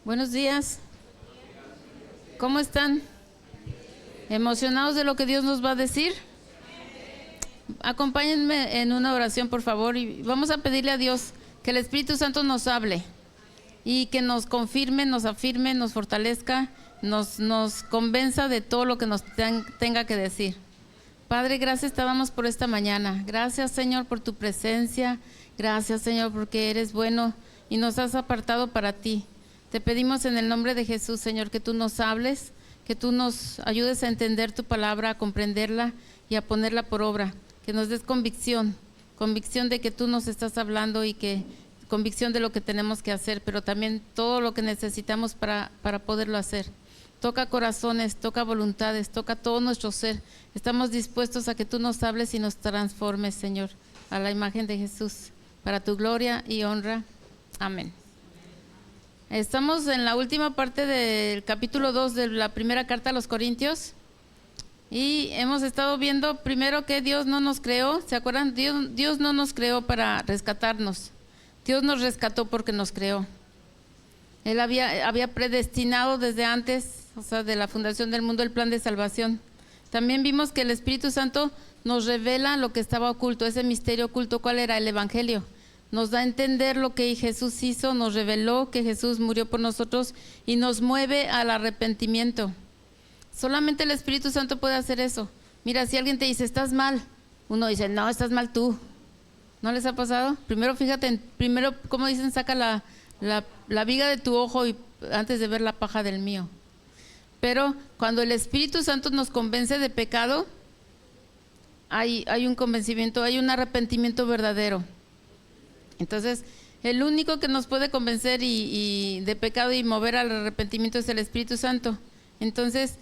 Buenos días. ¿Cómo están? ¿Emocionados de lo que Dios nos va a decir? Acompáñenme en una oración, por favor, y vamos a pedirle a Dios que el Espíritu Santo nos hable y que nos confirme, nos afirme, nos fortalezca, nos convenza de todo lo que nos tenga que decir. Padre, gracias te damos por esta mañana. Gracias, Señor, por tu presencia. Gracias, Señor, porque eres bueno y nos has apartado para ti. Te pedimos en el nombre de Jesús, Señor, que tú nos hables, que tú nos ayudes a entender tu palabra, a comprenderla y a ponerla por obra. Que nos des convicción de que tú nos estás hablando y que convicción de lo que tenemos que hacer, pero también todo lo que necesitamos para poderlo hacer. Toca corazones, toca voluntades, toca todo nuestro ser. Estamos dispuestos a que tú nos hables y nos transformes, Señor, a la imagen de Jesús, para tu gloria y honra. Amén. Estamos en la última parte del capítulo 2 de la primera carta a los Corintios y hemos estado viendo primero que Dios no nos creó. ¿Se acuerdan? Dios no nos creó para rescatarnos. Dios nos rescató porque nos creó. Él había predestinado desde antes, o sea, de la fundación del mundo, el plan de salvación. También vimos que el Espíritu Santo nos revela lo que estaba oculto, ese misterio oculto. ¿Cuál era? El Evangelio. Nos da a entender lo que Jesús hizo, nos reveló que Jesús murió por nosotros y nos mueve al arrepentimiento. Solamente el Espíritu Santo puede hacer eso. Mira, si alguien te dice, estás mal, uno dice, no, estás mal tú. ¿No les ha pasado? Primero fíjate, como dicen, saca la viga de tu ojo y antes de ver la paja del mío. Pero cuando el Espíritu Santo nos convence de pecado, hay un convencimiento, hay un arrepentimiento verdadero. Entonces, el único que nos puede convencer y de pecado y mover al arrepentimiento es el Espíritu Santo. Entonces,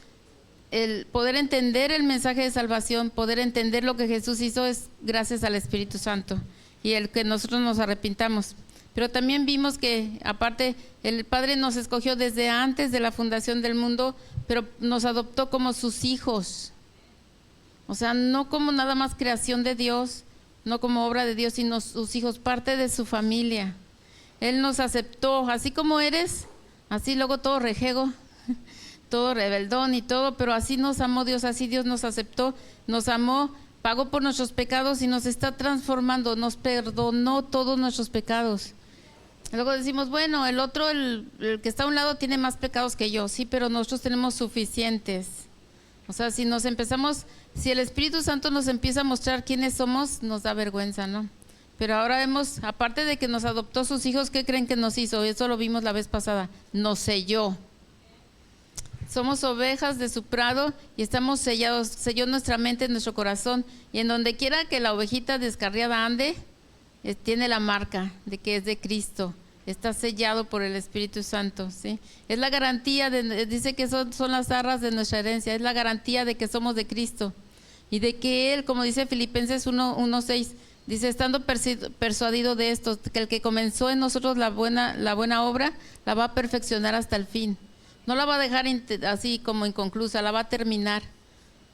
el poder entender el mensaje de salvación, poder entender lo que Jesús hizo es gracias al Espíritu Santo y el que nosotros nos arrepintamos. Pero también vimos que aparte el Padre nos escogió desde antes de la fundación del mundo, pero nos adoptó como sus hijos. O sea, no como nada más creación de Dios, no como obra de Dios, sino sus hijos, parte de su familia. Él nos aceptó, así como eres, así luego todo rejego, todo rebeldón y todo, pero así nos amó Dios, así Dios nos aceptó, nos amó, pagó por nuestros pecados y nos está transformando, nos perdonó todos nuestros pecados. Luego decimos, bueno, el otro, el que está a un lado tiene más pecados que yo, sí, pero nosotros tenemos suficientes. O sea, si el Espíritu Santo nos empieza a mostrar quiénes somos, nos da vergüenza, ¿no? Pero ahora vemos, aparte de que nos adoptó sus hijos, ¿qué creen que nos hizo? Eso lo vimos la vez pasada, nos selló. Somos ovejas de su prado y estamos sellados, selló nuestra mente, nuestro corazón, y en donde quiera que la ovejita descarriada ande, tiene la marca de que es de Cristo. Está sellado por el Espíritu Santo, ¿sí? Es la garantía, dice que son las arras de nuestra herencia, es la garantía de que somos de Cristo y de que Él, como dice Filipenses 1:6, dice, estando persuadido de esto, que el que comenzó en nosotros la buena obra, la va a perfeccionar hasta el fin. No la va a dejar así como inconclusa, la va a terminar.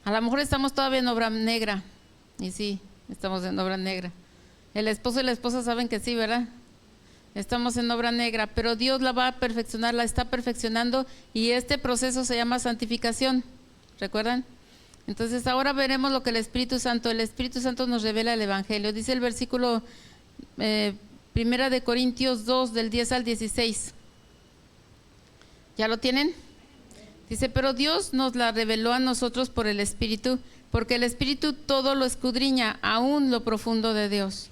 A lo mejor estamos todavía en obra negra, y sí, estamos en obra negra. El esposo y la esposa saben que sí, ¿verdad? Estamos en obra negra, pero Dios la va a perfeccionar, la está perfeccionando y este proceso se llama santificación, ¿recuerdan? Entonces ahora veremos lo que el Espíritu Santo nos revela el Evangelio. Dice el versículo 1 de Corintios 2 del 10 al 16. ¿Ya lo tienen? Dice, pero Dios nos la reveló a nosotros por el Espíritu, porque el Espíritu todo lo escudriña, aún lo profundo de Dios.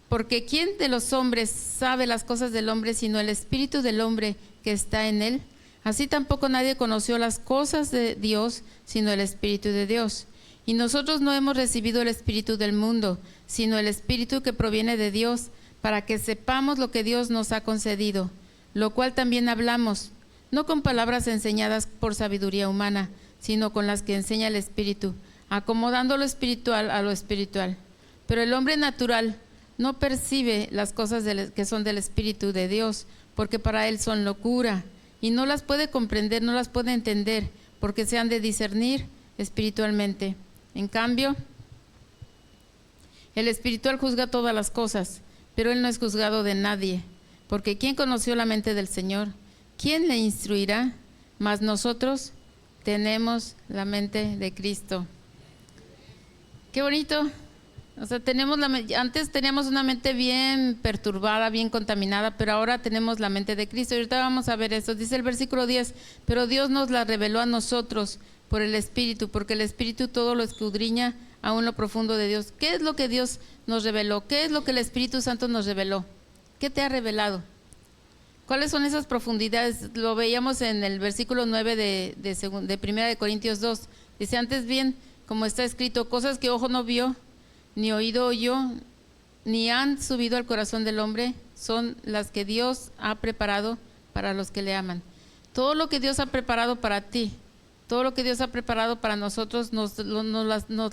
Porque ¿quién de los hombres sabe las cosas del hombre sino el espíritu del hombre que está en él? Así tampoco nadie conoció las cosas de Dios sino el Espíritu de Dios. Y nosotros no hemos recibido el espíritu del mundo, sino el Espíritu que proviene de Dios, para que sepamos lo que Dios nos ha concedido, lo cual también hablamos, no con palabras enseñadas por sabiduría humana, sino con las que enseña el Espíritu, acomodando lo espiritual a lo espiritual. Pero el hombre natural no percibe las cosas que son del Espíritu de Dios, porque para él son locura, y no las puede comprender, no las puede entender, porque se han de discernir espiritualmente. En cambio, el espiritual juzga todas las cosas, pero él no es juzgado de nadie. Porque ¿quién conoció la mente del Señor? ¿Quién le instruirá? Mas nosotros tenemos la mente de Cristo. Qué bonito. O sea, antes teníamos una mente bien perturbada, bien contaminada, pero ahora tenemos la mente de Cristo. Y ahorita vamos a ver esto. Dice el versículo 10, pero Dios nos la reveló a nosotros por el Espíritu, porque el Espíritu todo lo escudriña aún lo profundo de Dios. ¿Qué es lo que Dios nos reveló? ¿Qué es lo que el Espíritu Santo nos reveló? ¿Qué te ha revelado? ¿Cuáles son esas profundidades? Lo veíamos en el versículo 9 de 1 Corintios 2. Dice, antes bien, como está escrito, cosas que ojo no vio, ni oído oyó, ni han subido al corazón del hombre, son las que Dios ha preparado para los que le aman. Todo lo que Dios ha preparado para ti, todo lo que Dios ha preparado para nosotros, nos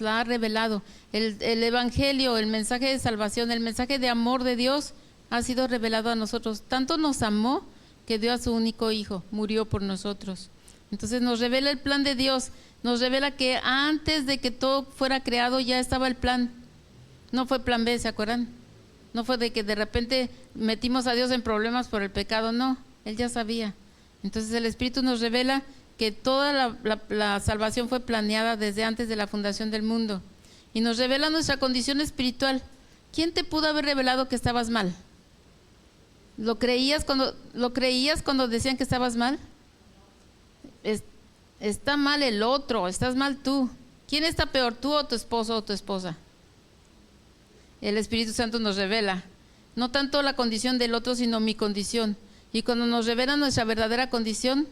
la ha revelado. El Evangelio, el mensaje de salvación, el mensaje de amor de Dios ha sido revelado a nosotros. Tanto nos amó que dio a su único hijo, murió por nosotros. Entonces nos revela el plan de Dios, nos revela que antes de que todo fuera creado ya estaba el plan. No fue plan B, ¿se acuerdan? No fue de que de repente metimos a Dios en problemas por el pecado, no, Él ya sabía. Entonces el Espíritu nos revela que toda la salvación fue planeada desde antes de la fundación del mundo. Y nos revela nuestra condición espiritual. ¿Quién te pudo haber revelado que estabas mal? ¿Lo creías cuando decían que estabas mal? Está mal el otro, estás mal tú. ¿Quién está peor, tú o tu esposo o tu esposa? El Espíritu Santo nos revela, no tanto la condición del otro, sino mi condición. Y cuando nos revela nuestra verdadera condición,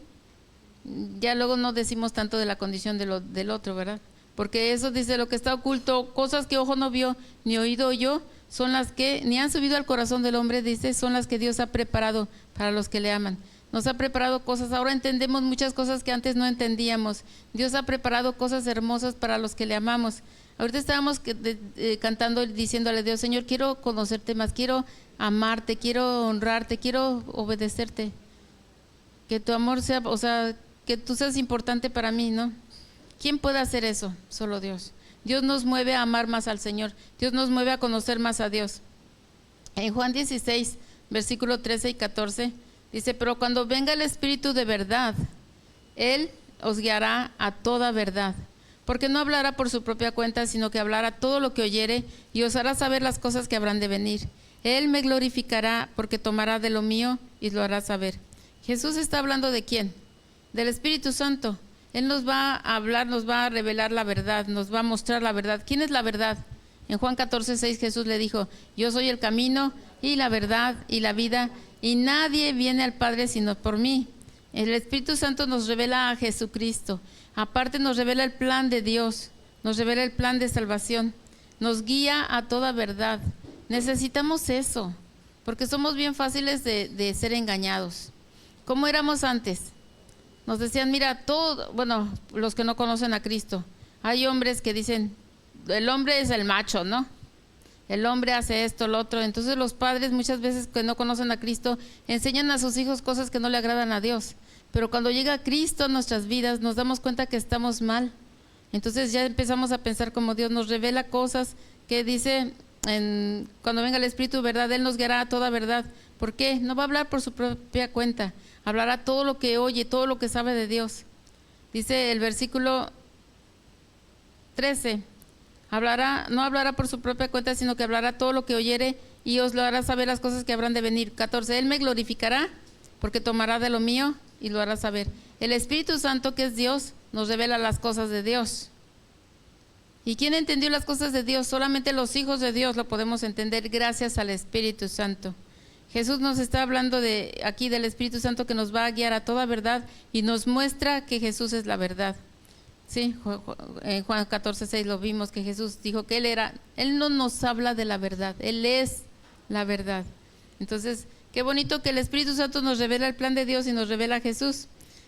ya luego no decimos tanto de la condición del otro, ¿verdad? Porque eso dice, lo que está oculto, cosas que ojo no vio, ni oído oyó, son las que ni han subido al corazón del hombre, dice, son las que Dios ha preparado para los que le aman. Nos ha preparado cosas, ahora entendemos muchas cosas que antes no entendíamos. Dios ha preparado cosas hermosas para los que le amamos. Ahorita estábamos cantando, diciéndole a Dios, Señor, quiero conocerte más, quiero amarte, quiero honrarte, quiero obedecerte. Que tu amor sea, o sea, que tú seas importante para mí, ¿no? ¿Quién puede hacer eso? Solo Dios. Dios nos mueve a amar más al Señor. Dios nos mueve a conocer más a Dios. En Juan 16, versículo 13 y 14, dice, pero cuando venga el Espíritu de verdad, Él os guiará a toda verdad. Porque no hablará por su propia cuenta, sino que hablará todo lo que oyere y os hará saber las cosas que habrán de venir. Él me glorificará porque tomará de lo mío y lo hará saber. Jesús está hablando ¿de quién? Del Espíritu Santo. Él nos va a hablar, nos va a revelar la verdad, nos va a mostrar la verdad. ¿Quién es la verdad? En Juan 14:6 Jesús le dijo, yo soy el camino y la verdad y la vida, y nadie viene al Padre sino por mí. El Espíritu Santo nos revela a Jesucristo. Aparte nos revela el plan de Dios, nos revela el plan de salvación, nos guía a toda verdad. Necesitamos eso, porque somos bien fáciles de ser engañados. ¿Cómo éramos antes? Nos decían, mira, bueno, los que no conocen a Cristo, hay hombres que dicen, el hombre es el macho, ¿no? El hombre hace esto, lo otro. Entonces los padres muchas veces que no conocen a Cristo enseñan a sus hijos cosas que no le agradan a Dios. Pero cuando llega Cristo a nuestras vidas nos damos cuenta que estamos mal. Entonces ya empezamos a pensar como Dios nos revela cosas que dice, cuando venga el Espíritu, ¿verdad? Él nos guiará a toda verdad. ¿Por qué? No va a hablar por su propia cuenta. Hablará todo lo que oye, todo lo que sabe de Dios. Dice el versículo 13, no hablará por su propia cuenta, sino que hablará todo lo que oyere y os lo hará saber las cosas que habrán de venir. 14, Él me glorificará porque tomará de lo mío y lo hará saber. El Espíritu Santo, que es Dios, nos revela las cosas de Dios. ¿Y quién entendió las cosas de Dios? Solamente los hijos de Dios lo podemos entender gracias al Espíritu Santo. Jesús nos está hablando aquí del Espíritu Santo que nos va a guiar a toda verdad y nos muestra que Jesús es la verdad. Sí, en Juan 14:6 lo vimos que Jesús dijo que Él no nos habla de la verdad, Él es la verdad. Entonces, qué bonito que el Espíritu Santo nos revela el plan de Dios y nos revela a Jesús.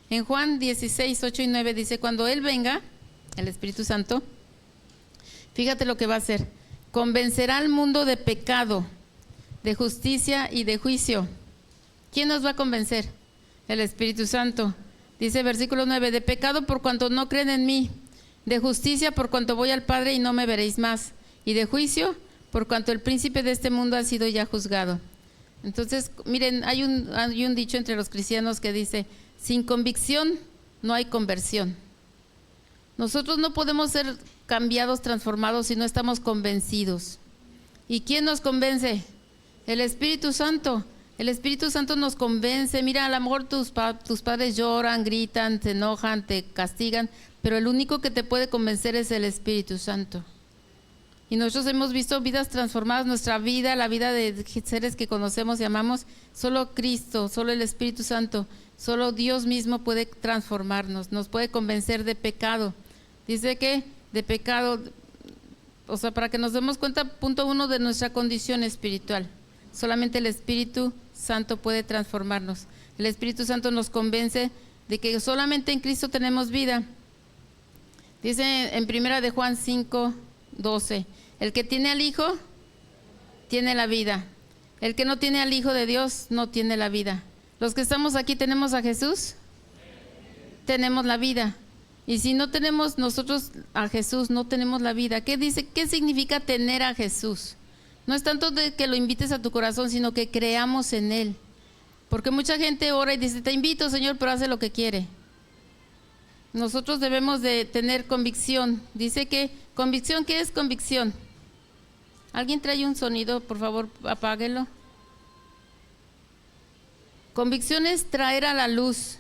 En Juan 16:8 y 9 dice, cuando Él venga, el Espíritu Santo, fíjate lo que va a hacer, convencerá al mundo de pecado, de justicia y de juicio. ¿Quién nos va a convencer? El Espíritu Santo. Dice versículo 9, de pecado por cuanto no creen en mí, de justicia por cuanto voy al Padre y no me veréis más, y de juicio por cuanto el príncipe de este mundo ha sido ya juzgado. Entonces, miren, hay un dicho entre los cristianos que dice, sin convicción no hay conversión. Nosotros no podemos ser cambiados, transformados si no estamos convencidos. ¿Y quién nos convence? El Espíritu Santo. El Espíritu Santo nos convence. Mira, a lo mejor tus padres lloran, gritan, se enojan, te castigan, pero el único que te puede convencer es el Espíritu Santo. Y nosotros hemos visto vidas transformadas, nuestra vida, la vida de seres que conocemos y amamos. Solo Cristo, solo el Espíritu Santo, solo Dios mismo puede transformarnos, nos puede convencer de pecado. Dice que de pecado, o sea, para que nos demos cuenta, punto 1 de nuestra condición espiritual. Solamente el Espíritu Santo puede transformarnos. El Espíritu Santo nos convence de que solamente en Cristo tenemos vida. Dice en 1 de Juan 5:12, el que tiene al Hijo, tiene la vida. El que no tiene al Hijo de Dios, no tiene la vida. Los que estamos aquí, ¿tenemos a Jesús? Tenemos la vida. Y si no tenemos nosotros a Jesús, no tenemos la vida. ¿Qué dice? ¿Qué significa tener a Jesús? No es tanto de que lo invites a tu corazón, sino que creamos en Él. Porque mucha gente ora y dice, te invito, Señor, pero hace lo que quiere. Nosotros debemos de tener convicción. Dice que, ¿convicción? ¿Qué es convicción? ¿Alguien trae un sonido? Por favor, apáguelo. Convicción es traer a la luz,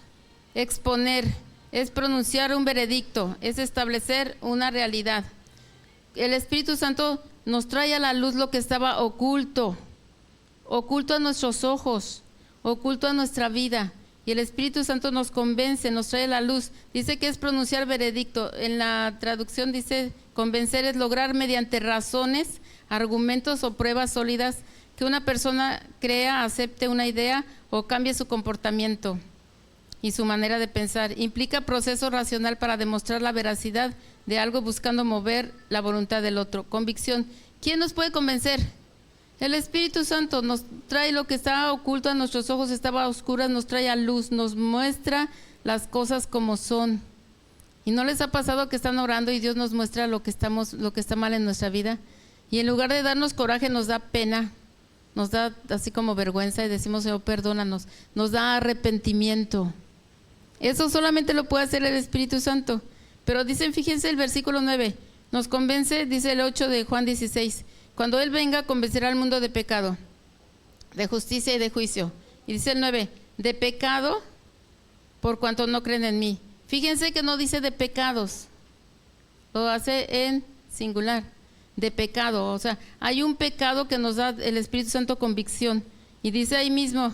exponer, es pronunciar un veredicto, es establecer una realidad. El Espíritu Santo nos trae a la luz lo que estaba oculto, oculto a nuestros ojos, oculto a nuestra vida. Y el Espíritu Santo nos convence, nos trae a la luz. Dice que es pronunciar veredicto. En la traducción dice, convencer es lograr mediante razones, argumentos o pruebas sólidas que una persona crea, acepte una idea o cambie su comportamiento y su manera de pensar. Implica proceso racional para demostrar la veracidad de algo buscando mover la voluntad del otro. Convicción. ¿Quién nos puede convencer? El Espíritu Santo nos trae lo que estaba oculto a nuestros ojos, estaba a oscuras, nos trae a luz, nos muestra las cosas como son. ¿Y no les ha pasado que están orando y Dios nos muestra lo que está mal en nuestra vida? Y en lugar de darnos coraje, nos da pena, nos da así como vergüenza y decimos, Señor, perdónanos. Nos da arrepentimiento. Eso solamente lo puede hacer el Espíritu Santo. Pero dicen, fíjense el versículo 9, nos convence, dice el 8 de Juan 16, cuando Él venga convencerá al mundo de pecado, de justicia y de juicio. Y dice el 9, de pecado por cuanto no creen en mí. Fíjense que no dice de pecados, lo hace en singular, de pecado. O sea, hay un pecado que nos da el Espíritu Santo convicción. Y dice ahí mismo,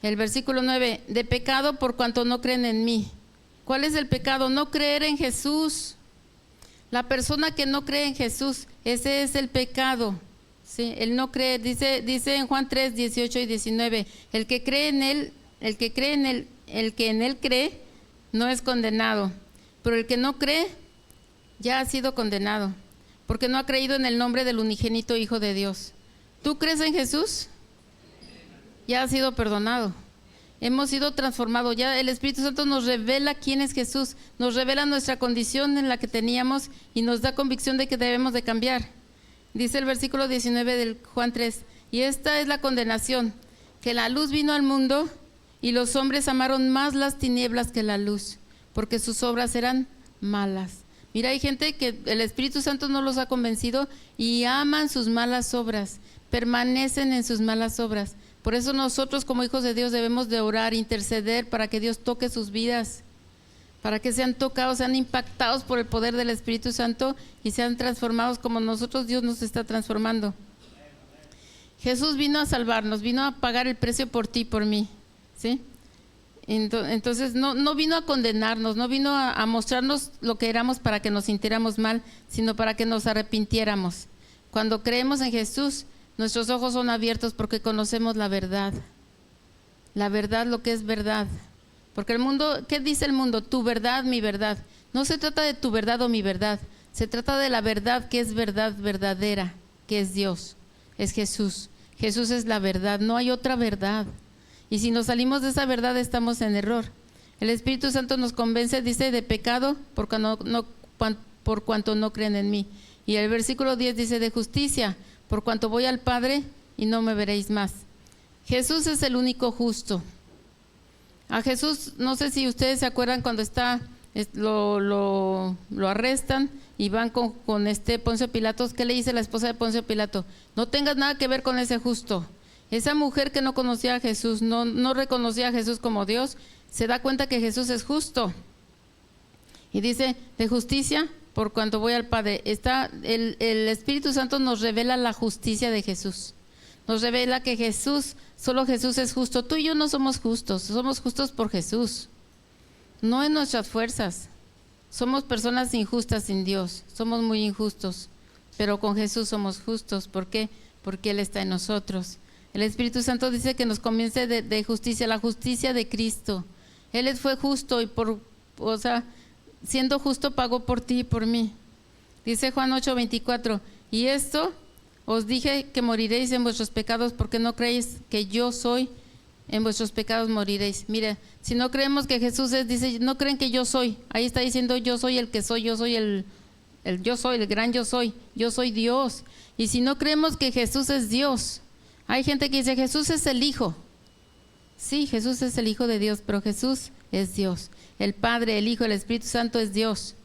el versículo 9, de pecado por cuanto no creen en mí. ¿Cuál es el pecado? No creer en Jesús. La persona que no cree en Jesús, ese es el pecado. ¿Sí? El no creer, dice en Juan 3, 18 y 19, el que cree en Él, el que en Él cree, no es condenado. Pero el que no cree, ya ha sido condenado, porque no ha creído en el nombre del unigénito Hijo de Dios. ¿Tú crees en Jesús? Ya ha sido perdonado. Hemos sido transformados. Ya el Espíritu Santo nos revela quién es Jesús, nos revela nuestra condición en la que teníamos y nos da convicción de que debemos de cambiar. Dice el versículo 19 del Juan 3, y esta es la condenación, que la luz vino al mundo y los hombres amaron más las tinieblas que la luz, porque sus obras eran malas. Mira, hay gente que el Espíritu Santo no los ha convencido y aman sus malas obras, permanecen en sus malas obras. Por eso nosotros como hijos de Dios debemos de orar, interceder para que Dios toque sus vidas, para que sean tocados, sean impactados por el poder del Espíritu Santo y sean transformados como nosotros Dios nos está transformando. Jesús vino a salvarnos, vino a pagar el precio por ti y por mí, ¿sí? Entonces no vino a condenarnos, no vino a mostrarnos lo que éramos para que nos sintiéramos mal, sino para que nos arrepintiéramos. Cuando creemos en Jesús, nuestros ojos son abiertos porque conocemos la verdad, lo que es verdad. Porque el mundo, ¿qué dice el mundo? Tu verdad, mi verdad. No se trata de tu verdad o mi verdad, se trata de la verdad que es verdad verdadera, que es Dios, es Jesús. Jesús es la verdad, no hay otra verdad. Y si nos salimos de esa verdad estamos en error. El Espíritu Santo nos convence, dice, de pecado por cuanto no creen en mí. Y el versículo 10 dice de justicia, por cuanto voy al Padre y no me veréis más. Jesús es el único justo. A Jesús, no sé si ustedes se acuerdan cuando lo arrestan y van con Poncio Pilatos. ¿Qué le dice la esposa de Poncio Pilato? No tengas nada que ver con ese justo. Esa mujer que no conocía a Jesús, no reconocía a Jesús como Dios, se da cuenta que Jesús es justo. Y dice, de justicia, por cuanto voy al Padre. El Espíritu Santo nos revela la justicia de Jesús. Nos revela que solo Jesús es justo. Tú y yo no somos justos por Jesús. No en nuestras fuerzas. Somos personas injustas sin Dios. Somos muy injustos. Pero con Jesús somos justos. ¿Por qué? Porque Él está en nosotros. El Espíritu Santo dice que nos convence de justicia, la justicia de Cristo. Él fue justo y siendo justo pagó por ti y por mí. Dice Juan 8:24, y esto os dije que moriréis en vuestros pecados, porque no creéis que yo soy, en vuestros pecados moriréis. Mira, si no creemos que Jesús es, dice, no creen que yo soy. Ahí está diciendo, yo soy el que soy, yo soy el gran yo soy Dios. Y si no creemos que Jesús es Dios, hay gente que dice, Jesús es el Hijo. Sí, Jesús es el Hijo de Dios, pero Jesús es Dios. El Padre, el Hijo, el Espíritu Santo es Dios.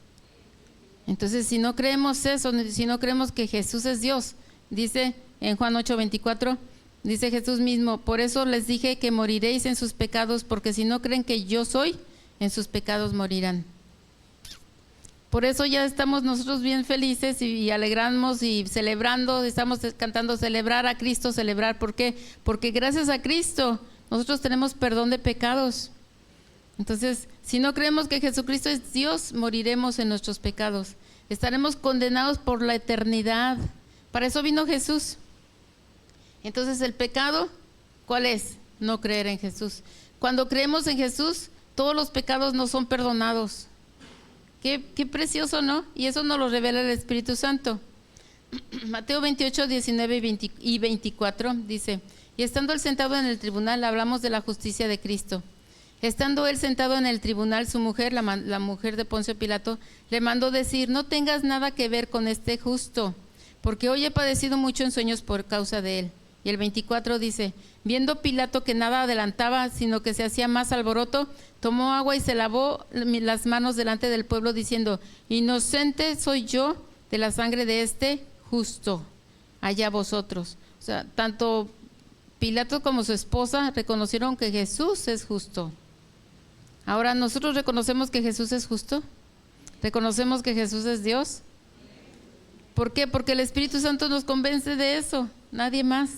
Entonces, si no creemos eso, si no creemos que Jesús es Dios, dice en Juan 8:24, dice Jesús mismo, por eso les dije que moriréis en sus pecados, porque si no creen que yo soy, en sus pecados morirán. Por eso ya estamos nosotros bien felices y alegramos y celebrando, estamos cantando celebrar a Cristo, celebrar. ¿Por qué? Porque gracias a Cristo nosotros tenemos perdón de pecados. Entonces, si no creemos que Jesucristo es Dios, moriremos en nuestros pecados. Estaremos condenados por la eternidad. Para eso vino Jesús. Entonces, el pecado, ¿cuál es? No creer en Jesús. Cuando creemos en Jesús, todos los pecados nos son perdonados. Qué precioso, ¿no? Y eso nos lo revela el Espíritu Santo. Mateo 28, 19 y 24 dice, y estando él sentado en el tribunal, hablamos de la justicia de Cristo. Estando él sentado en el tribunal, su mujer, la mujer de Poncio Pilato, le mandó decir, no tengas nada que ver con este justo, porque hoy he padecido mucho en sueños por causa de él. Y el 24 dice, viendo Pilato que nada adelantaba, sino que se hacía más alboroto, tomó agua y se lavó las manos delante del pueblo, diciendo, inocente soy yo de la sangre de este justo, allá vosotros. O sea, tanto Pilato como su esposa reconocieron que Jesús es justo. Ahora, ¿nosotros reconocemos que Jesús es justo? ¿Reconocemos que Jesús es Dios? ¿Por qué? Porque el Espíritu Santo nos convence de eso, nadie más.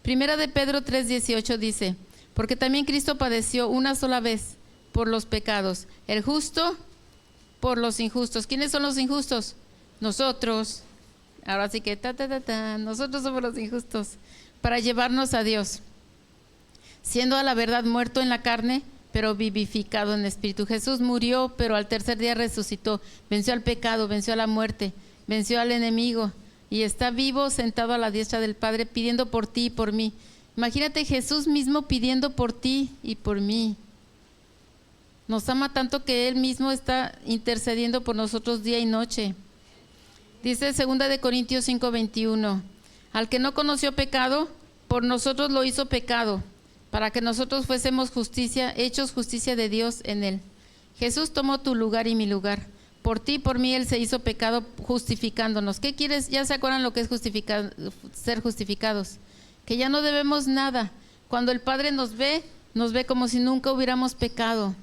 Primera de Pedro 3:18 dice, porque también Cristo padeció una sola vez por los pecados, el justo por los injustos. ¿Quiénes son los injustos? Nosotros. Ahora sí que nosotros somos los injustos, para llevarnos a Dios, siendo a la verdad muerto en la carne, pero vivificado en espíritu. Jesús murió, pero al tercer día resucitó, venció al pecado, venció a la muerte, venció al enemigo y está vivo, sentado a la diestra del Padre, pidiendo por ti y por mí. Imagínate Jesús mismo pidiendo por ti y por mí. Nos ama tanto que Él mismo está intercediendo por nosotros día y noche. Dice 2 de Corintios 5:21, al que no conoció pecado, por nosotros lo hizo pecado, para que nosotros fuésemos justicia, hechos justicia de Dios en Él. Jesús tomó tu lugar y mi lugar. Por ti y por mí Él se hizo pecado, justificándonos. ¿Qué quieres? ¿Ya se acuerdan lo que es ser justificados? Que ya no debemos nada. Cuando el Padre nos ve como si nunca hubiéramos pecado.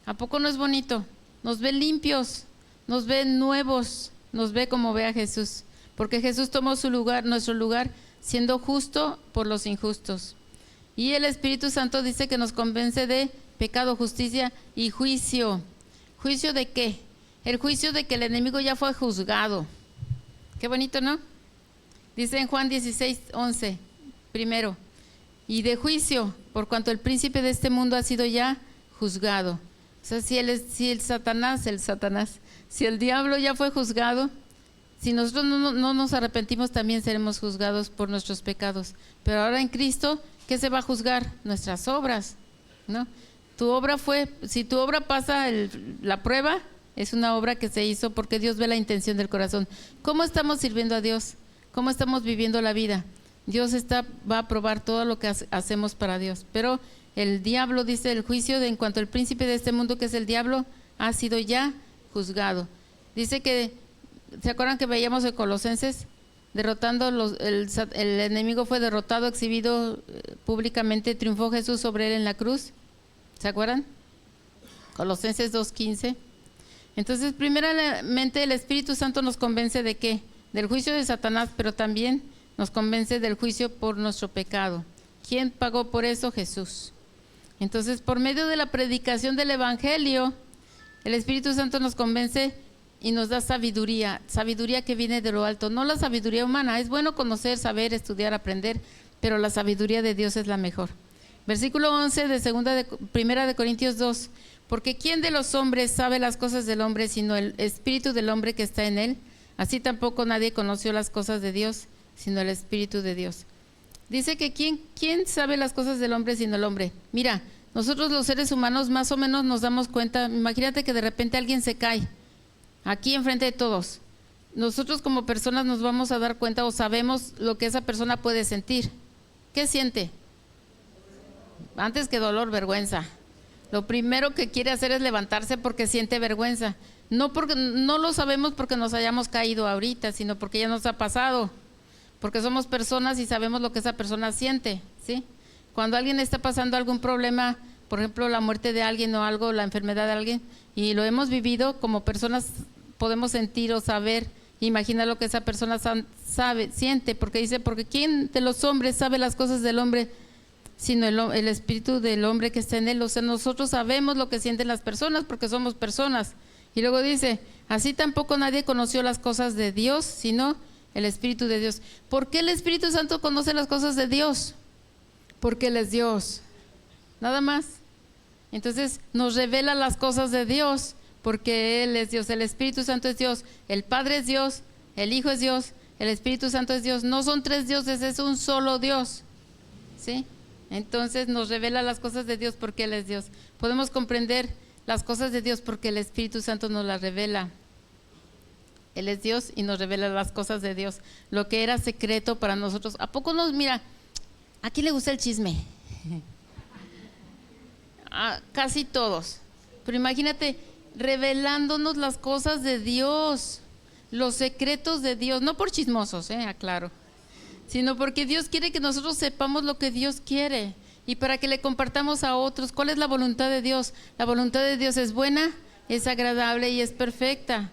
¿A poco no es bonito? Nos ve limpios, nos ve nuevos, nos ve como ve a Jesús. Porque Jesús tomó su lugar, nuestro lugar, siendo justo por los injustos. Y el Espíritu Santo dice que nos convence de pecado, justicia y juicio. ¿Juicio de qué? El juicio de que el enemigo ya fue juzgado. Qué bonito, ¿no? Dice en Juan 16:11, primero, y de juicio, por cuanto el príncipe de este mundo ha sido ya juzgado. O sea, si el Satanás, si el diablo ya fue juzgado, si nosotros no nos arrepentimos, también seremos juzgados por nuestros pecados. Pero ahora en Cristo, ¿qué se va a juzgar? Nuestras obras, ¿no? Si tu obra pasa la prueba, es una obra que se hizo porque Dios ve la intención del corazón. ¿Cómo estamos sirviendo a Dios? ¿Cómo estamos viviendo la vida? Dios va a probar todo lo que hacemos para Dios. Pero el diablo, dice el juicio, en cuanto al príncipe de este mundo, que es el diablo, ha sido ya juzgado. Dice que, ¿se acuerdan que veíamos en Colosenses? Derrotando el enemigo fue derrotado, exhibido públicamente, triunfó Jesús sobre él en la cruz. ¿Se acuerdan? Colosenses 2:15. Entonces, primeramente, el Espíritu Santo nos convence de ¿qué? Del juicio de Satanás, pero también nos convence del juicio por nuestro pecado. ¿Quién pagó por eso? Jesús. Entonces, por medio de la predicación del Evangelio, el Espíritu Santo nos convence y nos da sabiduría que viene de lo alto, no la sabiduría humana. Es bueno conocer, saber, estudiar, aprender, pero la sabiduría de Dios es la mejor. Versículo 11 de Primera de Corintios 2, porque ¿quién de los hombres sabe las cosas del hombre sino el espíritu del hombre que está en él? Así tampoco nadie conoció las cosas de Dios sino el Espíritu de Dios. Dice que ¿quién sabe las cosas del hombre sino el hombre? Mira, nosotros los seres humanos más o menos nos damos cuenta. Imagínate que de repente alguien se cae aquí enfrente de todos. Nosotros como personas nos vamos a dar cuenta o sabemos lo que esa persona puede sentir. ¿Qué siente? Antes que dolor, vergüenza. Lo primero que quiere hacer es levantarse porque siente vergüenza. No lo sabemos porque nos hayamos caído ahorita, sino porque ya nos ha pasado. Porque somos personas y sabemos lo que esa persona siente, ¿sí? Cuando alguien está pasando algún problema, por ejemplo, la muerte de alguien o algo, la enfermedad de alguien, y lo hemos vivido, como personas podemos sentir o saber, imaginar lo que esa persona siente, porque dice, porque ¿quién de los hombres sabe las cosas del hombre sino el espíritu del hombre que está en él? O sea, nosotros sabemos lo que sienten las personas porque somos personas. Y luego dice, así tampoco nadie conoció las cosas de Dios sino el Espíritu de Dios. ¿Por qué el Espíritu Santo conoce las cosas de Dios? Porque Él es Dios, nada más. Entonces nos revela las cosas de Dios porque Él es Dios. El Espíritu Santo es Dios, el Padre es Dios, el Hijo es Dios, el Espíritu Santo es Dios. No son tres dioses, es un solo Dios, ¿sí? Entonces nos revela las cosas de Dios porque Él es Dios. Podemos comprender las cosas de Dios porque el Espíritu Santo nos las revela. Él es Dios y nos revela las cosas de Dios, lo que era secreto para nosotros. ¿A poco mira, a quién le gusta el chisme? Casi todos. Pero imagínate, revelándonos las cosas de Dios, los secretos de Dios, no por chismosos, aclaro, sino porque Dios quiere que nosotros sepamos lo que Dios quiere y para que le compartamos a otros. ¿Cuál es la voluntad de Dios? La voluntad de Dios es buena, es agradable y es perfecta.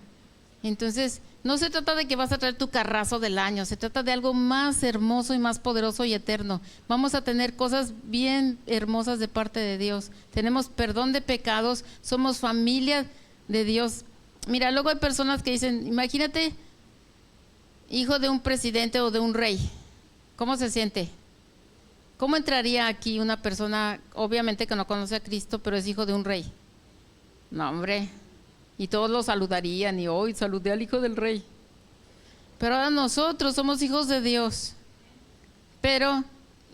Entonces, no se trata de que vas a traer tu carrazo del año, se trata de algo más hermoso y más poderoso y eterno. Vamos a tener cosas bien hermosas de parte de Dios. Tenemos perdón de pecados, somos familia de Dios. Mira, luego hay personas que dicen, imagínate, hijo de un presidente o de un rey, ¿cómo se siente? ¿Cómo entraría aquí una persona, obviamente que no conoce a Cristo, pero es hijo de un rey? No, hombre. Y todos lo saludarían y hoy saludé al hijo del rey. Pero ahora nosotros somos hijos de Dios. Pero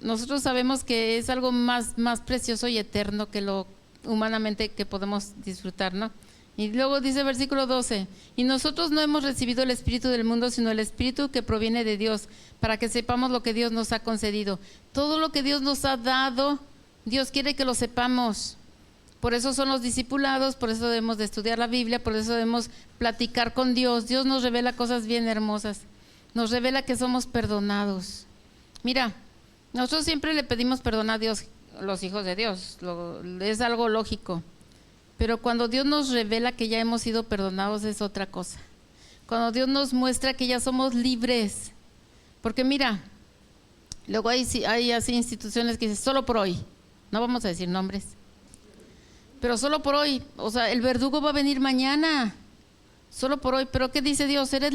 nosotros sabemos que es algo más precioso y eterno que lo humanamente que podemos disfrutar, ¿no? Y luego dice versículo 12, y nosotros no hemos recibido el espíritu del mundo, sino el espíritu que proviene de Dios, para que sepamos lo que Dios nos ha concedido. Todo lo que Dios nos ha dado, Dios quiere que lo sepamos. Por eso son los discipulados, por eso debemos de estudiar la Biblia, por eso debemos platicar con Dios. Dios nos revela cosas bien hermosas, nos revela que somos perdonados. Mira, nosotros siempre le pedimos perdón a Dios, los hijos de Dios, es algo lógico. Pero cuando Dios nos revela que ya hemos sido perdonados es otra cosa. Cuando Dios nos muestra que ya somos libres. Porque mira, luego hay así instituciones que dicen solo por hoy, no vamos a decir nombres, pero solo por hoy, o sea, el verdugo va a venir mañana, solo por hoy. Pero ¿qué dice Dios? Eres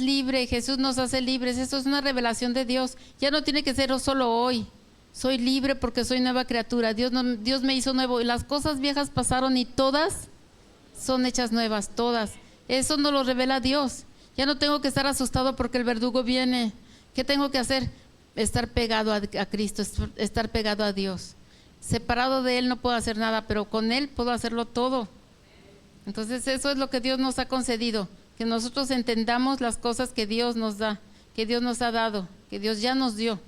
libre, Jesús nos hace libres. Esto es una revelación de Dios, ya no tiene que ser solo hoy. Soy libre porque soy nueva criatura. Dios me hizo nuevo y las cosas viejas pasaron y todas son hechas nuevas, todas. Eso nos lo revela Dios. Ya no tengo que estar asustado porque el verdugo viene. ¿Qué tengo que hacer? Estar pegado a Cristo, estar pegado a Dios. Separado de Él no puedo hacer nada, pero con Él puedo hacerlo todo. Entonces eso es lo que Dios nos ha concedido, que nosotros entendamos las cosas que Dios nos da, que Dios nos ha dado, que Dios ya nos dio.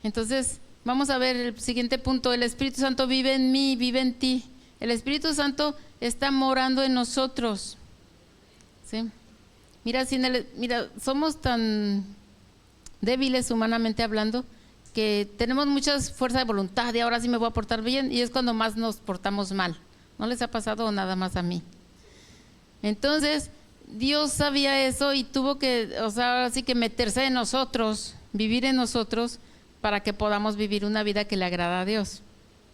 Entonces, vamos a ver el siguiente punto. El Espíritu Santo vive en mí, vive en ti. El Espíritu Santo está morando en nosotros. ¿Sí? Mira, somos tan débiles humanamente hablando que tenemos mucha fuerza de voluntad y ahora sí me voy a portar bien, y es cuando más nos portamos mal. ¿No les ha pasado nada más a mí? Entonces, Dios sabía eso y tuvo que, ahora sí que meterse en nosotros, vivir en nosotros, para que podamos vivir una vida que le agrada a Dios.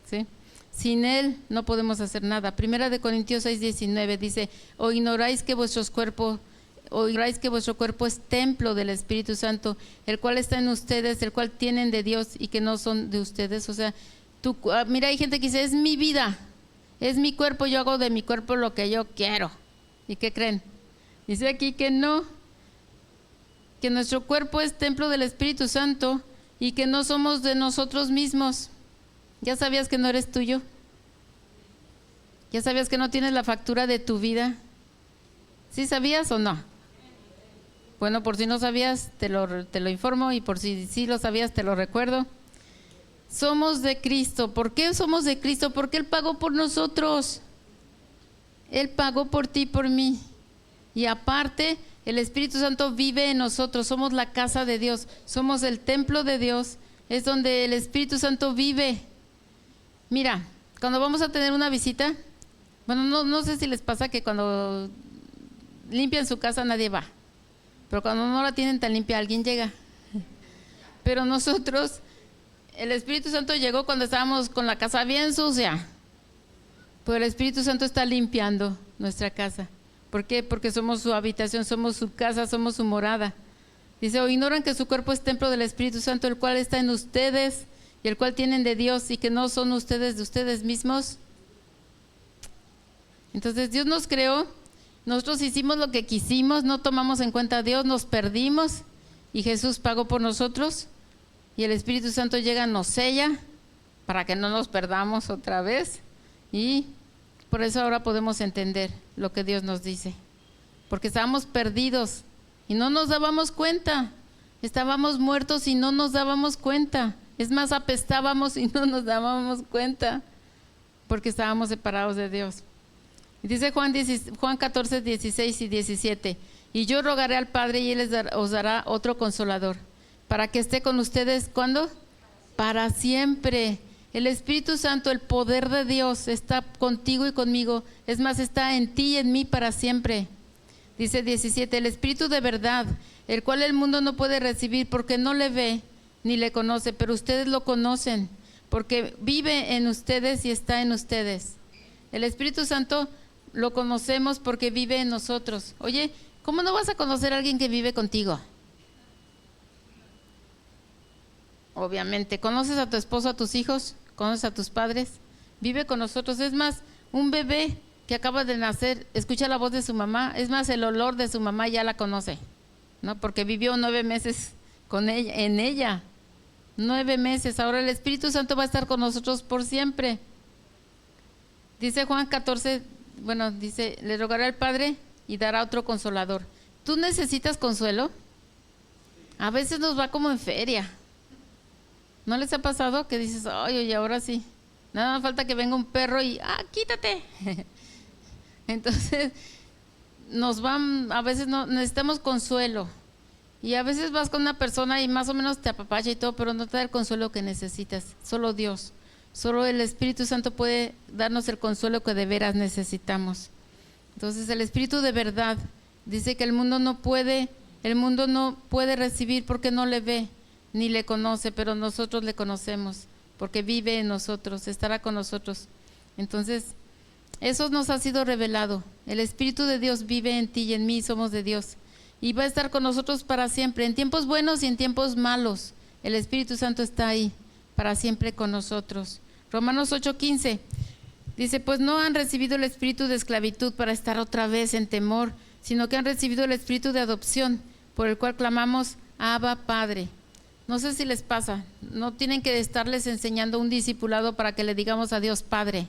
¿Sí? Sin Él no podemos hacer nada. Primera de Corintios 6:19 dice: ¿O ignoráis que vuestro cuerpo es templo del Espíritu Santo, el cual está en ustedes, el cual tienen de Dios y que no son de ustedes? O sea, mira, hay gente que dice: es mi vida, es mi cuerpo, yo hago de mi cuerpo lo que yo quiero. ¿Y qué creen? Dice aquí que no, que nuestro cuerpo es templo del Espíritu Santo y que no somos de nosotros mismos. ¿Ya sabías que no eres tuyo? ¿Ya sabías que no tienes la factura de tu vida? ¿Sí sabías o no? Bueno, por si no sabías, te lo informo, y por si sí lo sabías, te lo recuerdo. Somos de Cristo. ¿Por qué somos de Cristo? Porque Él pagó por nosotros. Él pagó por ti y por mí. Y aparte, el Espíritu Santo vive en nosotros. Somos la casa de Dios. Somos el templo de Dios. Es donde el Espíritu Santo vive. Mira, cuando vamos a tener una visita, bueno, no sé si les pasa que cuando limpian su casa nadie va, pero cuando no la tienen tan limpia alguien llega. Pero nosotros, el Espíritu Santo llegó cuando estábamos con la casa bien sucia, pero el Espíritu Santo está limpiando nuestra casa. ¿Por qué? Porque somos su habitación, somos su casa, somos su morada. Dice: ¿o ignoran que su cuerpo es templo del Espíritu Santo, el cual está en ustedes y el cual tienen de Dios y que no son ustedes de ustedes mismos? Entonces Dios nos creó, nosotros hicimos lo que quisimos, no tomamos en cuenta a Dios, nos perdimos y Jesús pagó por nosotros, y el Espíritu Santo llega, nos sella para que no nos perdamos otra vez, y por eso ahora podemos entender lo que Dios nos dice, porque estábamos perdidos y no nos dábamos cuenta, estábamos muertos y no nos dábamos cuenta, es más, apestábamos y no nos dábamos cuenta, porque estábamos separados de Dios. Dice Juan 14, 16 y 17: y yo rogaré al Padre y Él os dará otro consolador, para que esté con ustedes, ¿cuándo? Para siempre. El Espíritu Santo, el poder de Dios, está contigo y conmigo, es más, está en ti y en mí para siempre. Dice 17: el Espíritu de verdad, el cual el mundo no puede recibir porque no le ve ni le conoce, pero ustedes lo conocen, porque vive en ustedes y está en ustedes. El Espíritu Santo lo conocemos porque vive en nosotros. Oye, ¿cómo no vas a conocer a alguien que vive contigo? Obviamente, ¿conoces a tu esposo, a tus hijos? ¿Conoces a tus padres? Vive con nosotros. Es más, un bebé que acaba de nacer escucha la voz de su mamá, es más, el olor de su mamá ya la conoce, ¿no? Porque vivió 9 meses con ella, en ella. 9 meses. Ahora el Espíritu Santo va a estar con nosotros por siempre. Dice Juan 14, dice: le rogará al Padre y dará otro consolador. ¿Tú necesitas consuelo? A veces nos va como en feria. ¿No les ha pasado que dices: ay, oye, ahora sí, nada más falta que venga un perro y quítate? Entonces a veces no necesitamos consuelo, y a veces vas con una persona y más o menos te apapacha y todo, pero no te da el consuelo que necesitas. Solo Dios, solo el Espíritu Santo puede darnos el consuelo que de veras necesitamos. Entonces el Espíritu de verdad dice que el mundo no puede recibir porque no le ve ni le conoce, pero nosotros le conocemos porque vive en nosotros, estará con nosotros. Entonces eso nos ha sido revelado. El Espíritu de Dios vive en ti y en mí, somos de Dios, y va a estar con nosotros para siempre, en tiempos buenos y en tiempos malos. El Espíritu Santo está ahí para siempre con nosotros. Romanos 8:15 dice: pues no han recibido el espíritu de esclavitud para estar otra vez en temor, sino que han recibido el espíritu de adopción, por el cual clamamos: Abba, Padre. No sé si les pasa, no tienen que estarles enseñando un discipulado para que le digamos a Dios Padre.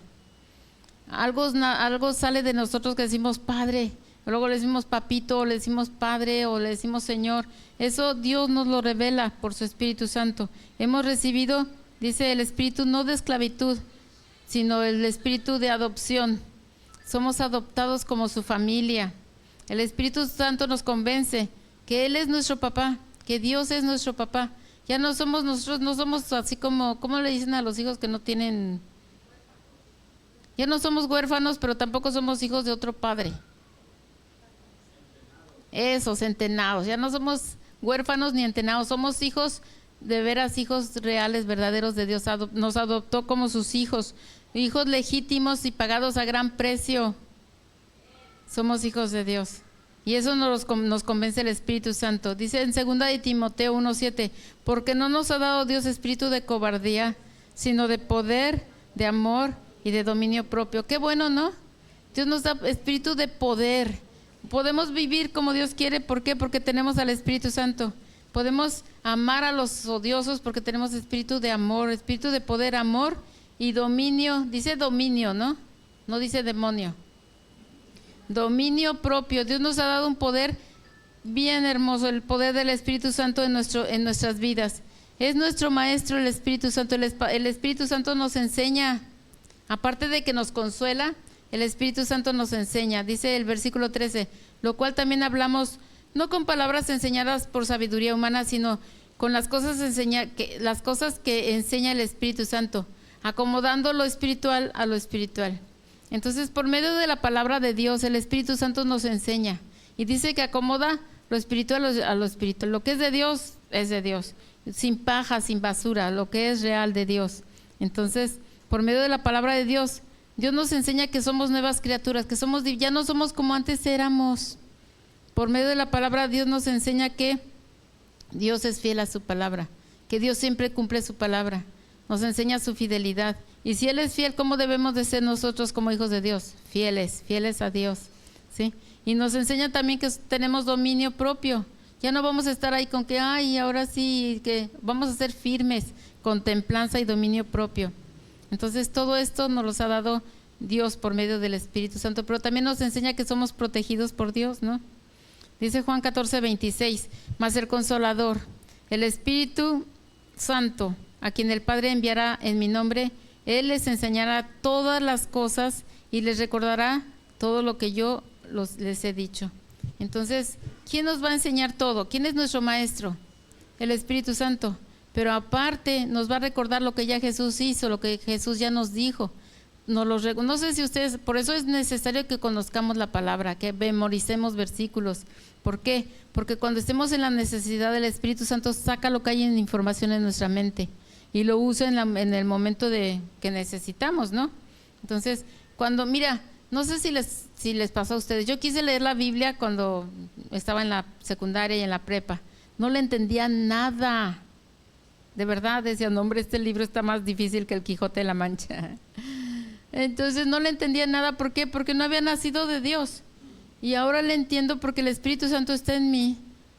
Algo sale de nosotros que decimos: Padre, luego le decimos papito, o le decimos padre, o le decimos Señor. Eso Dios nos lo revela por su Espíritu Santo. Hemos recibido, dice, el espíritu no de esclavitud, sino el espíritu de adopción. Somos adoptados como su familia. El Espíritu Santo nos convence que Él es nuestro papá, que Dios es nuestro papá. Ya no somos nosotros, no somos así como, ¿cómo le dicen a los hijos que no tienen? Ya no somos huérfanos, pero tampoco somos hijos de otro padre. Esos entenados, ya no somos huérfanos ni entenados, somos hijos, de veras hijos reales, verdaderos de Dios. Nos adoptó como sus hijos, hijos legítimos y pagados a gran precio. Somos hijos de Dios. Y eso nos convence el Espíritu Santo. Dice en 2 de Timoteo 1:7, porque no nos ha dado Dios espíritu de cobardía, sino de poder, de amor y de dominio propio. Qué bueno, ¿no? Dios nos da espíritu de poder. Podemos vivir como Dios quiere. ¿Por qué? Porque tenemos al Espíritu Santo. Podemos amar a los odiosos porque tenemos espíritu de amor, espíritu de poder, amor y dominio. Dice dominio, ¿no? No dice demonio. Dominio propio. Dios nos ha dado un poder bien hermoso, el poder del Espíritu Santo en nuestras vidas. Es nuestro maestro el Espíritu Santo. El Espíritu Santo nos enseña, aparte de que nos consuela, el Espíritu Santo nos enseña. Dice el versículo 13, lo cual también hablamos, no con palabras enseñadas por sabiduría humana, sino con las cosas que enseña el Espíritu Santo, acomodando lo espiritual a lo espiritual. Entonces, por medio de la palabra de Dios, el Espíritu Santo nos enseña y dice que acomoda lo espiritual a lo espiritual. Lo que es de Dios, sin paja, sin basura, lo que es real de Dios. Entonces, por medio de la palabra de Dios, Dios nos enseña que somos nuevas criaturas, que ya no somos como antes éramos. Por medio de la palabra, Dios nos enseña que Dios es fiel a su palabra, que Dios siempre cumple su palabra, nos enseña su fidelidad. Y si Él es fiel, ¿cómo debemos de ser nosotros como hijos de Dios? Fieles a Dios, ¿sí? Y nos enseña también que tenemos dominio propio. Ya no vamos a estar ahí con que, ahora sí, que vamos a ser firmes, con templanza y dominio propio. Entonces, todo esto nos los ha dado Dios por medio del Espíritu Santo, pero también nos enseña que somos protegidos por Dios, ¿no? Dice Juan 14:26, mas el Consolador, el Espíritu Santo, a quien el Padre enviará en mi nombre, Él les enseñará todas las cosas y les recordará todo lo que yo les he dicho. Entonces, ¿quién nos va a enseñar todo? ¿Quién es nuestro maestro? El Espíritu Santo. Pero aparte nos va a recordar lo que ya Jesús hizo, lo que Jesús ya nos dijo. No sé si ustedes, por eso es necesario que conozcamos la palabra, que memoricemos versículos. ¿Por qué? Porque cuando estemos en la necesidad del Espíritu Santo, saca lo que hay en información en nuestra mente y lo usa en el momento que necesitamos, ¿no? Entonces, no sé si les pasó a ustedes, yo quise leer la Biblia cuando estaba en la secundaria y en la prepa, no le entendía nada, de verdad, decía, no hombre, este libro está más difícil que el Quijote de la Mancha. Entonces no le entendía nada. ¿Por qué? Porque no había nacido de Dios. Y ahora le entiendo porque el Espíritu Santo está en mí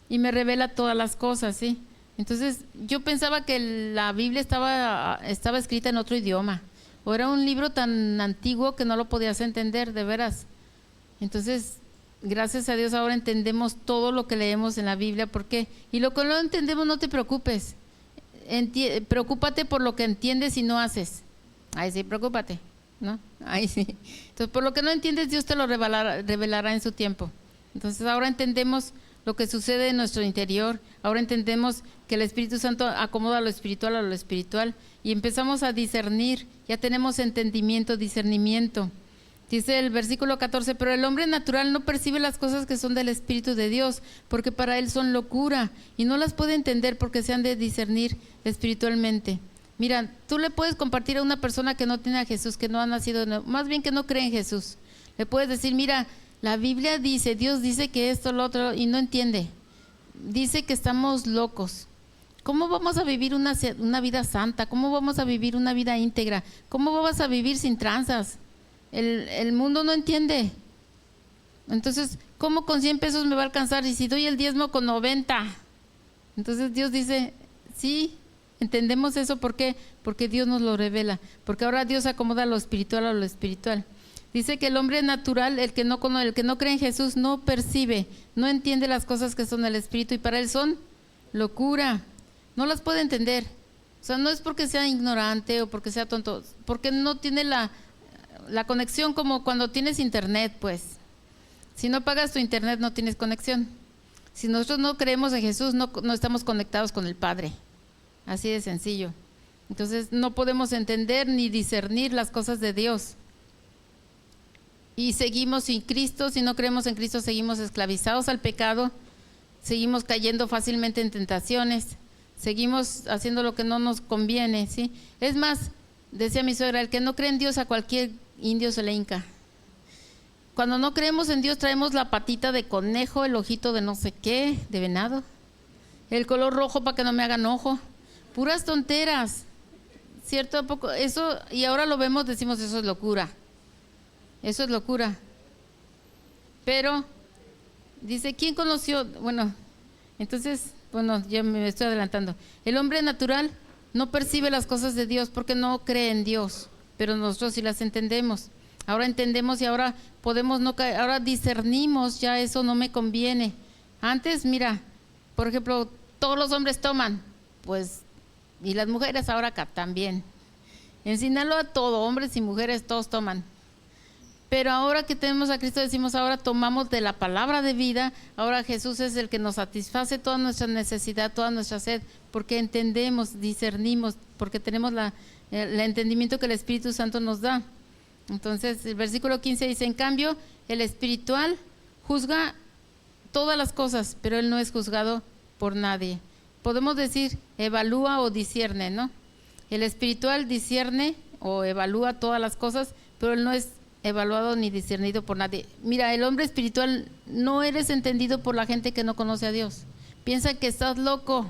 y me revela todas las cosas, ¿sí? Entonces yo pensaba que la Biblia estaba escrita en otro idioma, o era un libro tan antiguo que no lo podías entender, de veras. Entonces, gracias a Dios ahora entendemos todo lo que leemos en la Biblia. ¿Por qué? Y lo que no entendemos, no te preocupes. Preocúpate por lo que entiendes y no haces. Ahí sí, preocúpate, ¿no? Ahí sí. Entonces, por lo que no entiendes, Dios te lo revelará en su tiempo. Entonces, ahora entendemos lo que sucede en nuestro interior. Ahora entendemos que el Espíritu Santo acomoda lo espiritual a lo espiritual y empezamos a discernir. Ya tenemos entendimiento, discernimiento. Dice el versículo 14, pero el hombre natural no percibe las cosas que son del Espíritu de Dios, porque para él son locura y no las puede entender porque se han de discernir espiritualmente. Mira, tú le puedes compartir a una persona que no tiene a Jesús, que no ha nacido, más bien que no cree en Jesús. Le puedes decir, mira, la Biblia dice, Dios dice que esto, lo otro, y no entiende. Dice que estamos locos. ¿Cómo vamos a vivir una vida santa? ¿Cómo vamos a vivir una vida íntegra? ¿Cómo vamos a vivir sin tranzas? El mundo no entiende. Entonces, ¿cómo con 100 pesos me va a alcanzar? Y si doy el diezmo con 90. Entonces Dios dice, sí, entendemos eso. ¿Por qué? Porque Dios nos lo revela. Porque ahora Dios acomoda lo espiritual a lo espiritual. Dice que el hombre natural, el que no cree en Jesús, no percibe, no entiende las cosas que son del Espíritu y para él son locura. No las puede entender. O sea, no es porque sea ignorante o porque sea tonto, porque no tiene la conexión como cuando tienes internet, pues. Si no pagas tu internet no tienes conexión. Si nosotros no creemos en Jesús, no estamos conectados con el Padre. Así de sencillo. Entonces no podemos entender ni discernir las cosas de Dios. Y seguimos sin Cristo, si no creemos en Cristo seguimos esclavizados al pecado, seguimos cayendo fácilmente en tentaciones, seguimos haciendo lo que no nos conviene, ¿sí? Es más, decía mi suegra, el que no cree en Dios a cualquier indio se le hinca. Cuando no creemos en Dios traemos la patita de conejo, el ojito de no sé qué, de venado, el color rojo para que no me hagan ojo, puras tonteras, ¿cierto? ¿A poco? Eso, y ahora lo vemos, decimos eso es locura. Eso es locura. Pero dice, ¿quién conoció? Bueno, entonces, bueno, ya me estoy adelantando. El hombre natural no percibe las cosas de Dios porque no cree en Dios, pero nosotros sí las entendemos. Ahora entendemos y ahora podemos no caer, ahora discernimos, ya eso no me conviene. Antes, mira, por ejemplo, todos los hombres toman, pues, y las mujeres ahora acá también. En Sinaloa todo, hombres y mujeres todos toman. Pero ahora que tenemos a Cristo decimos, ahora tomamos de la palabra de vida, ahora Jesús es el que nos satisface toda nuestra necesidad, toda nuestra sed, porque entendemos, discernimos, porque tenemos el entendimiento que el Espíritu Santo nos da. Entonces el versículo 15 dice, en cambio, el espiritual juzga todas las cosas, pero él no es juzgado por nadie. Podemos decir, evalúa o discierne, ¿no? El espiritual discierne o evalúa todas las cosas, pero él no es evaluado ni discernido por nadie. Mira, el hombre espiritual no eres entendido por la gente que no conoce a Dios. Piensa que estás loco.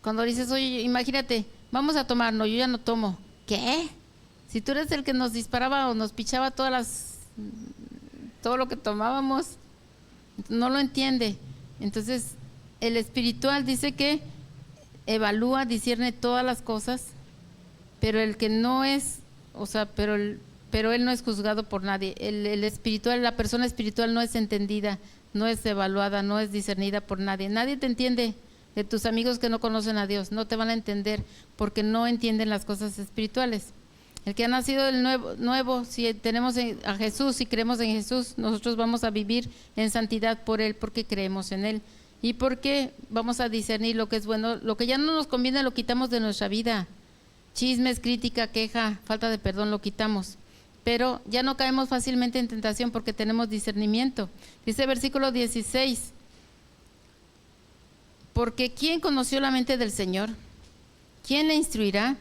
Cuando dices, oye, imagínate, vamos a tomar, no, yo ya no tomo. ¿Qué? Si tú eres el que nos disparaba o nos pichaba todo lo que tomábamos, no lo entiende. Entonces, el espiritual dice que evalúa, discierne todas las cosas, pero el que no es, o sea, pero él no es juzgado por nadie. El espiritual, la persona espiritual no es entendida, no es evaluada, no es discernida por nadie. Nadie te entiende. De tus amigos que no conocen a Dios, no te van a entender porque no entienden las cosas espirituales. El que ha nacido del nuevo, si tenemos a Jesús, si creemos en Jesús, nosotros vamos a vivir en santidad por Él, porque creemos en Él. Y porque vamos a discernir lo que es bueno, lo que ya no nos conviene lo quitamos de nuestra vida. Chismes, crítica, queja, falta de perdón, lo quitamos. Pero ya no caemos fácilmente en tentación porque tenemos discernimiento. Dice versículo 16, porque ¿quién conoció la mente del Señor? ¿Quién le instruirá?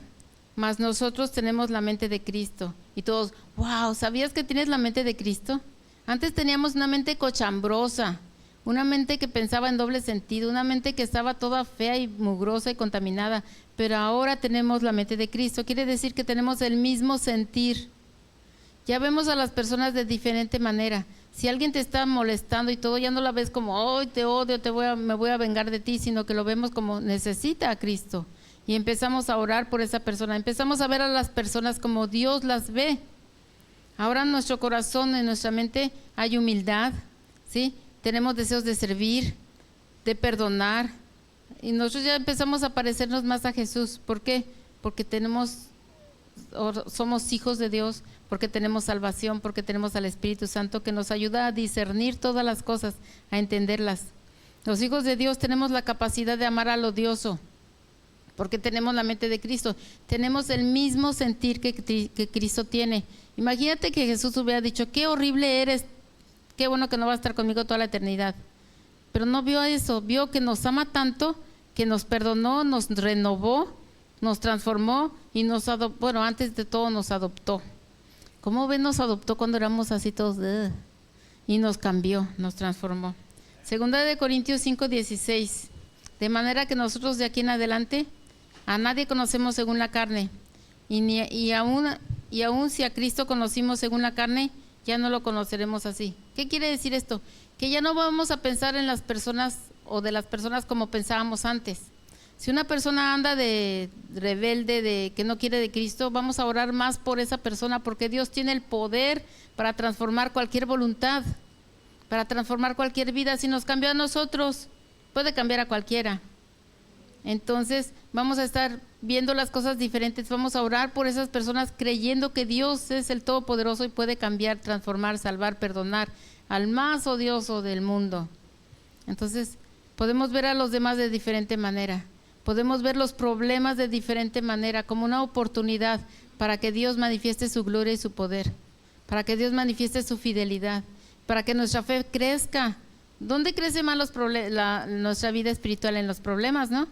Mas nosotros tenemos la mente de Cristo. Y todos, wow, ¿sabías que tienes la mente de Cristo? Antes teníamos una mente cochambrosa, una mente que pensaba en doble sentido, una mente que estaba toda fea y mugrosa y contaminada, pero ahora tenemos la mente de Cristo. Quiere decir que tenemos el mismo sentir. Ya vemos a las personas de diferente manera. Si alguien te está molestando y todo, ya no la ves como, oh, te odio, me voy a vengar de ti, sino que lo vemos como necesita a Cristo. Y empezamos a orar por esa persona, empezamos a ver a las personas como Dios las ve. Ahora en nuestro corazón, en nuestra mente hay humildad, ¿sí? Tenemos deseos de servir, de perdonar, y nosotros ya empezamos a parecernos más a Jesús. ¿Por qué? Porque somos hijos de Dios, porque tenemos salvación, porque tenemos al Espíritu Santo que nos ayuda a discernir todas las cosas, a entenderlas. Los hijos de Dios tenemos la capacidad de amar al odioso, porque tenemos la mente de Cristo, tenemos el mismo sentir que Cristo tiene. Imagínate que Jesús hubiera dicho, qué horrible eres, qué bueno que no vas a estar conmigo toda la eternidad. Pero no vio eso, vio que nos ama tanto, que nos perdonó, nos renovó, nos transformó y nos adoptó. Bueno, antes de todo nos adoptó. ¿Cómo ven? Nos adoptó cuando éramos así todos, y nos cambió, nos transformó. Segunda de Corintios 5:16, de manera que nosotros de aquí en adelante a nadie conocemos según la carne, y aún si a Cristo conocimos según la carne, ya no lo conoceremos así. ¿Qué quiere decir esto? Que ya no vamos a pensar en las personas o de las personas como pensábamos antes, Si una persona anda de rebelde, de que no quiere de Cristo, vamos a orar más por esa persona, porque Dios tiene el poder para transformar cualquier voluntad, para transformar cualquier vida. Si nos cambió a nosotros, puede cambiar a cualquiera. Entonces vamos a estar viendo las cosas diferentes, vamos a orar por esas personas creyendo que Dios es el Todopoderoso y puede cambiar, transformar, salvar, perdonar al más odioso del mundo. Entonces podemos ver a los demás de diferente manera, podemos ver los problemas de diferente manera, como una oportunidad para que Dios manifieste su gloria y su poder, para que Dios manifieste su fidelidad, para que nuestra fe crezca. ¿Dónde crece más nuestra vida espiritual? En los problemas, ¿no?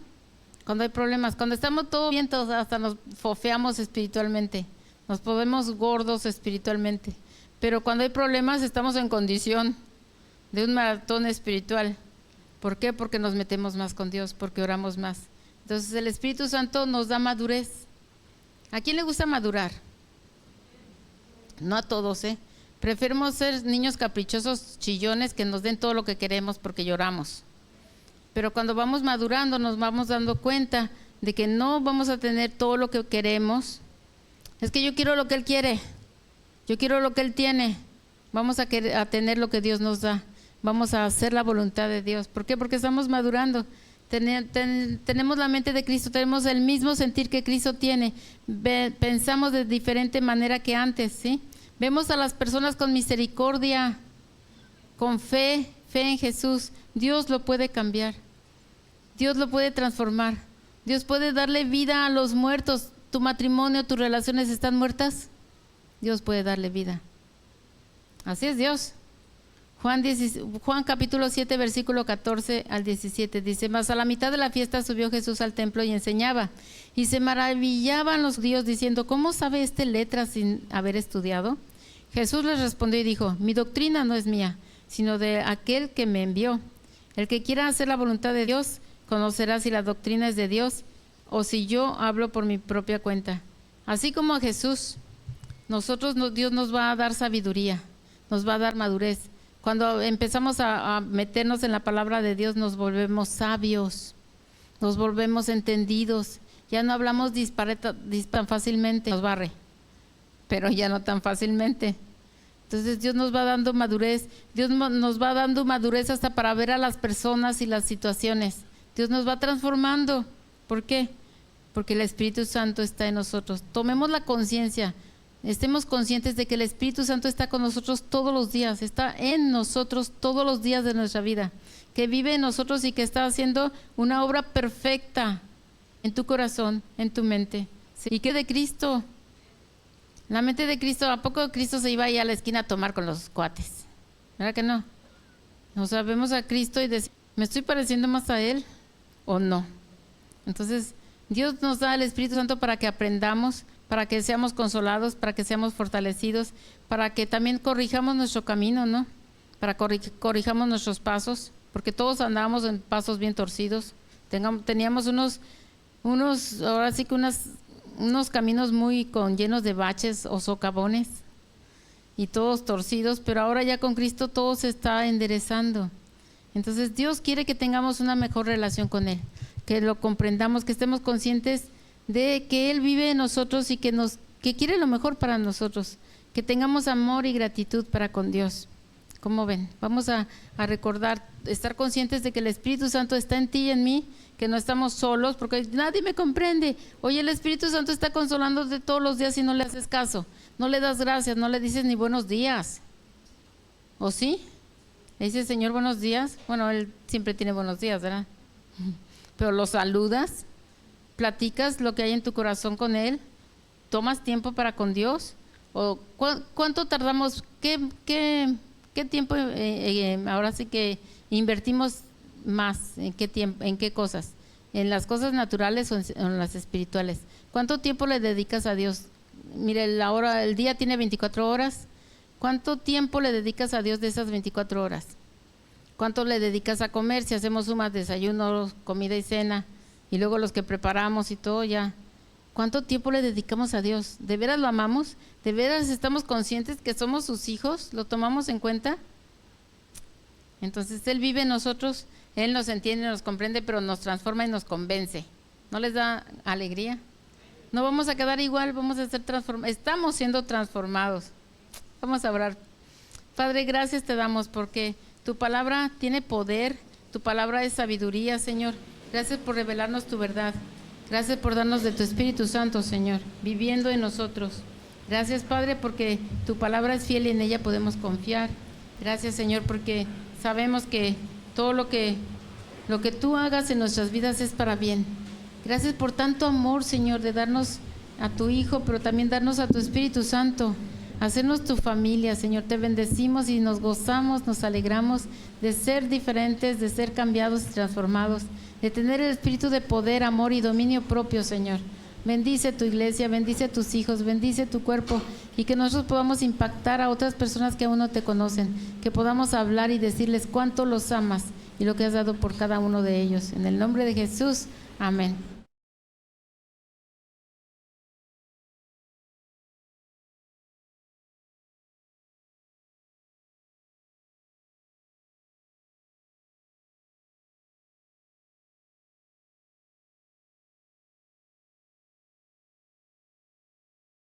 Cuando hay problemas, cuando estamos todo bien, todos hasta nos fofeamos espiritualmente, nos ponemos gordos espiritualmente, pero cuando hay problemas estamos en condición de un maratón espiritual. ¿Por qué? Porque nos metemos más con Dios, porque oramos más. Entonces el Espíritu Santo nos da madurez. ¿A quién le gusta madurar? No a todos, Preferimos ser niños caprichosos, chillones, que nos den todo lo que queremos porque lloramos. Pero cuando vamos madurando nos vamos dando cuenta de que no vamos a tener todo lo que queremos. Es que yo quiero lo que Él quiere, yo quiero lo que Él tiene. Vamos a tener lo que Dios nos da, vamos a hacer la voluntad de Dios. ¿Por qué? Porque estamos madurando. Tenemos la mente de Cristo, tenemos el mismo sentir que Cristo tiene, pensamos de diferente manera que antes, ¿sí? Vemos a las personas con misericordia, con fe en Jesús. Dios lo puede cambiar, Dios lo puede transformar, Dios puede darle vida a los muertos. ¿Tu matrimonio, tus relaciones están muertas? Dios puede darle vida. Así es Dios. Juan capítulo 7 versículo 14 al 17 dice: mas a la mitad de la fiesta subió Jesús al templo y enseñaba, y se maravillaban los judíos diciendo: ¿cómo sabe este letras sin haber estudiado? Jesús les respondió y dijo: mi doctrina no es mía, sino de aquel que me envió. El que quiera hacer la voluntad de Dios conocerá si la doctrina es de Dios o si yo hablo por mi propia cuenta. Así como a Jesús, Dios nos va a dar sabiduría, nos va a dar madurez. Cuando empezamos a meternos en la palabra de Dios, nos volvemos sabios, nos volvemos entendidos. Ya no hablamos tan fácilmente, nos barre, pero ya no tan fácilmente. Entonces Dios nos va dando madurez, Dios nos va dando madurez hasta para ver a las personas y las situaciones. Dios nos va transformando. ¿Por qué? Porque el Espíritu Santo está en nosotros. Tomemos la conciencia. Estemos conscientes de que el Espíritu Santo está con nosotros todos los días, está en nosotros todos los días de nuestra vida, que vive en nosotros y que está haciendo una obra perfecta en tu corazón, en tu mente. ¿Y qué de Cristo? La mente de Cristo, ¿a poco Cristo se iba ahí a la esquina a tomar con los cuates? ¿Verdad que no? O sea, vemos a Cristo y decimos: ¿me estoy pareciendo más a Él o no? Entonces, Dios nos da el Espíritu Santo para que aprendamos, para que seamos consolados, para que seamos fortalecidos, para que también corrijamos nuestro camino, ¿no? Para corrijamos nuestros pasos, porque todos andábamos en pasos bien torcidos. Teníamos unos ahora sí que unos caminos muy llenos de baches o socavones y todos torcidos, pero ahora ya con Cristo todo se está enderezando. Entonces Dios quiere que tengamos una mejor relación con Él, que lo comprendamos, que estemos conscientes de que Él vive en nosotros y que quiere lo mejor para nosotros, que tengamos amor y gratitud para con Dios. ¿Cómo ven? Vamos a recordar, estar conscientes de que el Espíritu Santo está en ti y en mí, que no estamos solos, porque nadie me comprende. Oye, el Espíritu Santo está consolándote todos los días y no le haces caso, no le das gracias, no le dices ni buenos días. ¿O sí? Le dices: Señor, buenos días. Bueno, Él siempre tiene buenos días, ¿verdad? Pero lo saludas, platicas lo que hay en tu corazón con Él, tomas tiempo para con Dios. ¿O cuánto tardamos? ¿Qué tiempo ahora sí que invertimos más? ¿En qué tiempo? ¿En qué cosas? ¿En las cosas naturales o en las espirituales? ¿Cuánto tiempo le dedicas a Dios? Mire, el día tiene 24 horas. ¿Cuánto tiempo le dedicas a Dios de esas 24 horas? ¿Cuánto le dedicas a comer? Si hacemos sumas, desayuno, comida y cena, y luego los que preparamos y todo ya. ¿Cuánto tiempo le dedicamos a Dios? ¿De veras lo amamos? ¿De veras estamos conscientes que somos sus hijos? ¿Lo tomamos en cuenta? Entonces Él vive en nosotros, Él nos entiende, nos comprende, pero nos transforma y nos convence. ¿No les da alegría? No vamos a quedar igual, vamos a ser transformados. Estamos siendo transformados. Vamos a orar. Padre, gracias te damos porque tu palabra tiene poder, tu palabra es sabiduría, Señor. Gracias por revelarnos tu verdad. Gracias por darnos de tu Espíritu Santo, Señor, viviendo en nosotros. Gracias, Padre, porque tu palabra es fiel y en ella podemos confiar. Gracias, Señor, porque sabemos que todo lo que tú hagas en nuestras vidas es para bien. Gracias por tanto amor, Señor, de darnos a tu Hijo, pero también darnos a tu Espíritu Santo, hacernos tu familia, Señor. Te bendecimos y nos gozamos, nos alegramos de ser diferentes, de ser cambiados y transformados, de tener el espíritu de poder, amor y dominio propio, Señor. Bendice tu iglesia, bendice a tus hijos, bendice tu cuerpo y que nosotros podamos impactar a otras personas que aún no te conocen, que podamos hablar y decirles cuánto los amas y lo que has dado por cada uno de ellos. En el nombre de Jesús, amén.